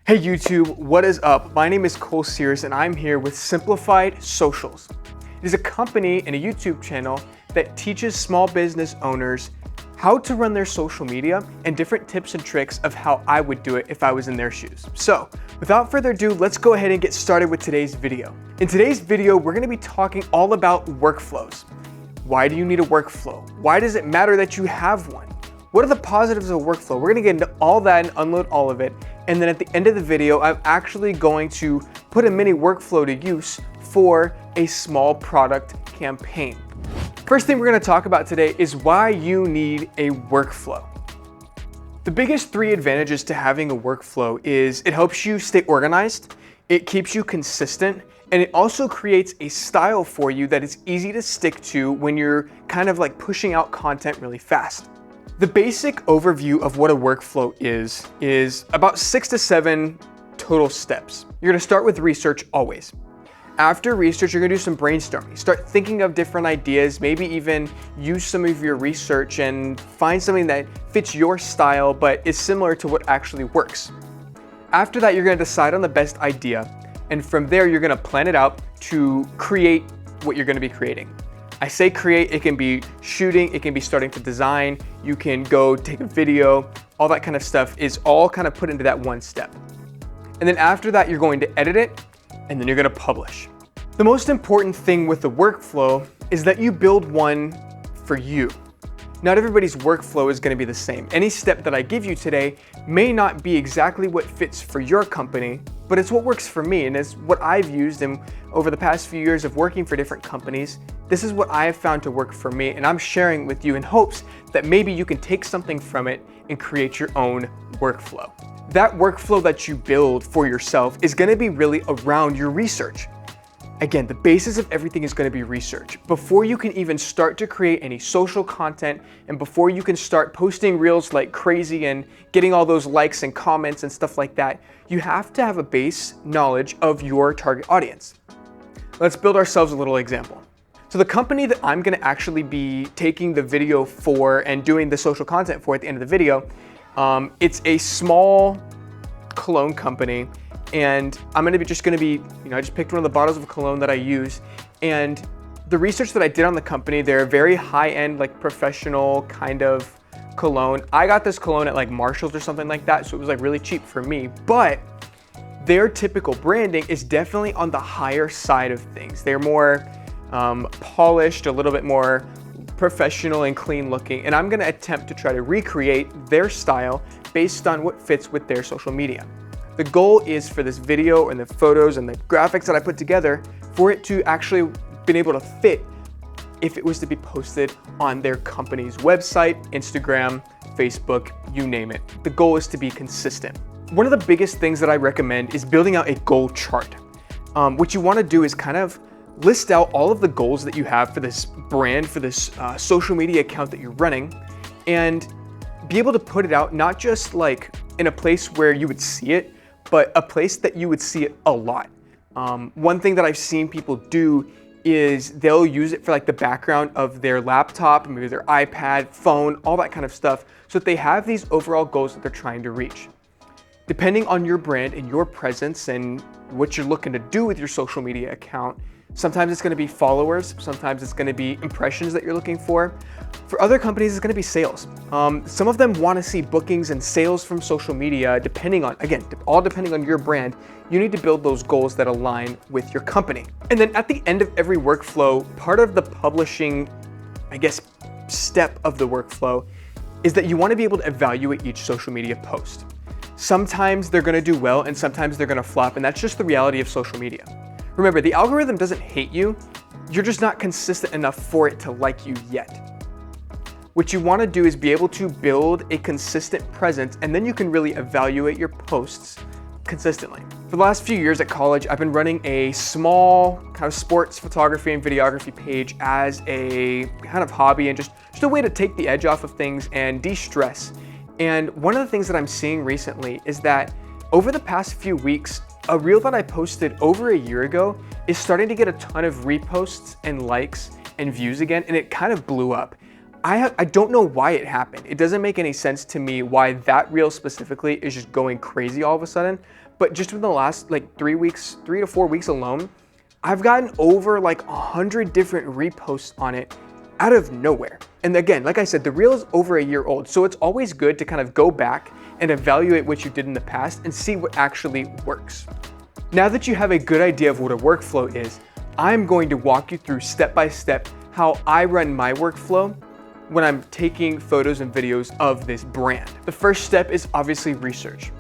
Hey YouTube, what is up? My name is Cole Sears and I'm here with Simplified Socials. It is a company and a YouTube channel that teaches small business owners how to run their social media and different tips and tricks of how I would do it if I was in their shoes. So without further ado, let's go ahead and get started with today's video. In today's video, we're gonna be talking all about workflows. Why do you need a workflow? Why does it matter that you have one? What are the positives of a workflow? We're gonna get into all that and unload all of it. And then at the end of the video, I'm actually going to put a mini workflow to use for a small product campaign. First thing we're gonna talk about today is why you need a workflow. The biggest three advantages to having a workflow is it helps you stay organized, it keeps you consistent, and it also creates a style for you that is easy to stick to when you're kind of like pushing out content really fast. The basic overview of what a workflow is about 6 to 7 total steps. You're gonna start with research always. After research, you're gonna do some brainstorming. Start thinking of different ideas, maybe even use some of your research and find something that fits your style but is similar to what actually works. After that, you're gonna decide on the best idea. And from there, you're gonna plan it out to create what you're gonna be creating. I say create, it can be shooting, it can be starting to design, you can go take a video, all that kind of stuff is all kind of put into that one step. And then after that, you're going to edit it, and then you're gonna publish. The most important thing with the workflow is that you build one for you. Not everybody's workflow is gonna be the same. Any step that I give you today may not be exactly what fits for your company, but it's what works for me, and it's what I've used. And over the past few years of working for different companies, this is what I have found to work for me, and I'm sharing with you in hopes that maybe you can take something from it and create your own workflow. That workflow that you build for yourself is gonna be really around your research. Again, the basis of everything is gonna be research. Before you can even start to create any social content, and before you can start posting reels like crazy and getting all those likes and comments and stuff like that, you have to have a base knowledge of your target audience. Let's build ourselves a little example. So the company that I'm gonna actually be taking the video for and doing the social content for at the end of the video, it's a small cologne company. And I'm just gonna be, I just picked one of the bottles of cologne that I use. And the research that I did on the company, they're a very high-end, like professional kind of cologne. I got this cologne at like Marshall's or something like that, so it was like really cheap for me. But their typical branding is definitely on the higher side of things. They're more polished, a little bit more professional and clean looking. And I'm gonna attempt to try to recreate their style based on what fits with their social media. The goal is for this video and the photos and the graphics that I put together for it to actually been able to fit if it was to be posted on their company's website, Instagram, Facebook, you name it. The goal is to be consistent. One of the biggest things that I recommend is building out a goal chart. What you wanna do is kind of list out all of the goals that you have for this brand, for this social media account that you're running, and be able to put it out not just like in a place where you would see it, but a place that you would see it a lot. One thing that I've seen people do is they'll use it for like the background of their laptop, maybe their iPad, phone, all that kind of stuff, so that they have these overall goals that they're trying to reach. Depending on your brand and your presence and what you're looking to do with your social media account, sometimes it's gonna be followers, sometimes it's gonna be impressions that you're looking for. For other companies, it's gonna be sales. Some of them wanna see bookings and sales from social media, depending on, again, all depending on your brand. You need to build those goals that align with your company. And then at the end of every workflow, part of the publishing, step of the workflow is that you wanna be able to evaluate each social media post. Sometimes they're gonna do well and sometimes they're gonna flop, and that's just the reality of social media. Remember, the algorithm doesn't hate you, you're just not consistent enough for it to like you yet. What you wanna do is be able to build a consistent presence, and then you can really evaluate your posts consistently. For the last few years at college, I've been running a small kind of sports photography and videography page as a kind of hobby and just a way to take the edge off of things and de-stress. And one of the things that I'm seeing recently is that over the past few weeks, a reel that I posted over a year ago is starting to get a ton of reposts and likes and views again, and it kind of blew up. I don't know why it happened. It doesn't make any sense to me why that reel specifically is just going crazy all of a sudden, but just in the last like 3 to 4 weeks alone, I've gotten over like 100 different reposts on it out of nowhere. And again, like I said, the reel is over a year old, so it's always good to kind of go back and evaluate what you did in the past and see what actually works. Now that you have a good idea of what a workflow is, I'm going to walk you through step by step how I run my workflow when I'm taking photos and videos of this brand. The first step is obviously research.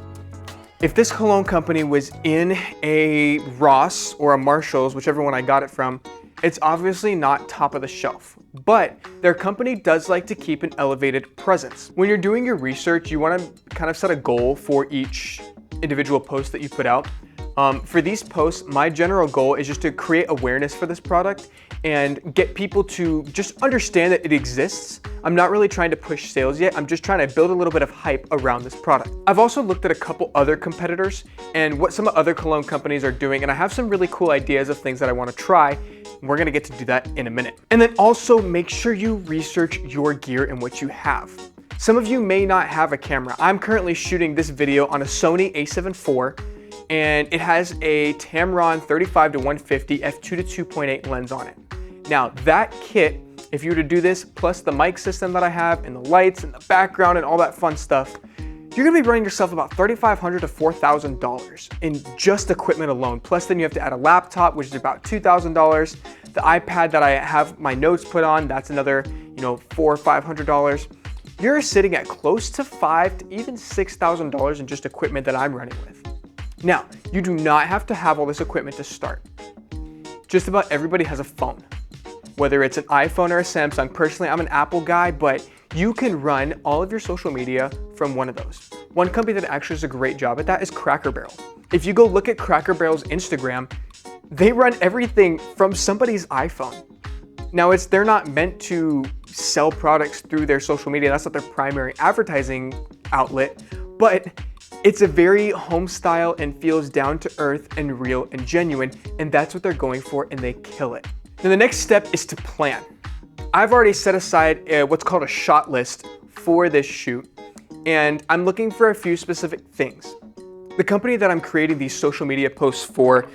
If this cologne company was in a Ross or a Marshall's, whichever one I got it from, it's obviously not top of the shelf, but their company does like to keep an elevated presence. When you're doing your research, you want to kind of set a goal for each individual post that you put out. For these posts, my general goal is just to create awareness for this product and get people to just understand that it exists. I'm not really trying to push sales yet. I'm just trying to build a little bit of hype around this product. I've also looked at a couple other competitors and what some other cologne companies are doing, and I have some really cool ideas of things that I want to try. We're gonna get to do that in a minute. And then also make sure you research your gear and what you have. Some of you may not have a camera. I'm currently shooting this video on a Sony a7 IV, and it has a Tamron 35 to 150 f2 to 2.8 lens on it. Now that kit, if you were to do this plus the mic system that I have and the lights and the background and all that fun stuff, you're gonna be running yourself about $3,500 to $4,000 in just equipment alone. Plus then you have to add a laptop, which is about $2,000. The iPad that I have my notes put on, that's another, $400 or $500. You're sitting at close to $5,000 to even $6,000 in just equipment that I'm running with. Now, you do not have to have all this equipment to start. Just about everybody has a phone, whether it's an iPhone or a Samsung. Personally, I'm an Apple guy, but you can run all of your social media from one of those. One company that actually does a great job at that is Cracker Barrel. If you go look at Cracker Barrel's Instagram, they run everything from somebody's iPhone. Now, they're not meant to sell products through their social media. That's not their primary advertising outlet, but it's a very home style and feels down to earth and real and genuine, and that's what they're going for, and they kill it. Then the next step is to plan. I've already set aside what's called a shot list for this shoot, and I'm looking for a few specific things. The company that I'm creating these social media posts for,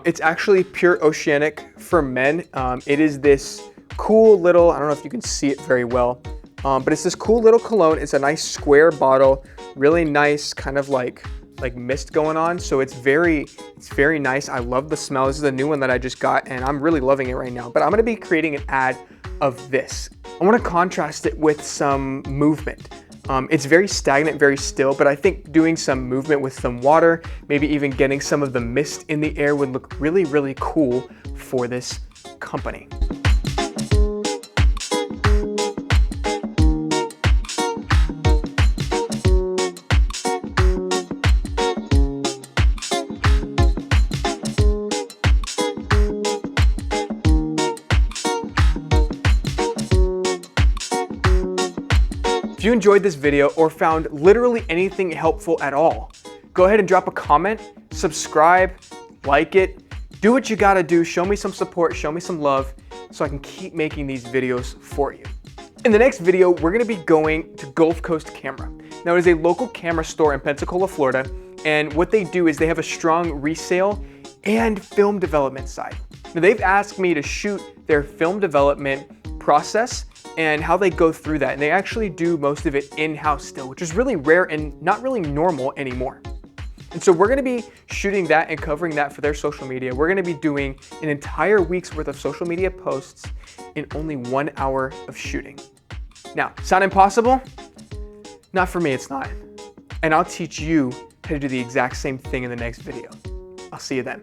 it's actually Pure Oceanic for Men. It is this cool little, I don't know if you can see it very well, but it's this cool little cologne. It's a nice square bottle, really nice kind of like mist going on. So it's very nice. I love the smell. This is a new one that I just got and I'm really loving it right now. But I'm gonna be creating an ad of this. I wanna contrast it with some movement. It's very stagnant, very still, but I think doing some movement with some water, maybe even getting some of the mist in the air would look really, really cool for this company. If you enjoyed this video or found literally anything helpful at all, go ahead and drop a comment, subscribe, like it, do what you gotta do, show me some support, show me some love, so I can keep making these videos for you. In the next video, we're gonna be going to Gulf Coast Camera. Now it is a local camera store in Pensacola, Florida, and what they do is they have a strong resale and film development side. Now they've asked me to shoot their film development process and how they go through that. And they actually do most of it in-house still, which is really rare and not really normal anymore. And so we're gonna be shooting that and covering that for their social media. We're gonna be doing an entire week's worth of social media posts in only 1 hour of shooting. Now, sound impossible? Not for me, it's not. And I'll teach you how to do the exact same thing in the next video. I'll see you then.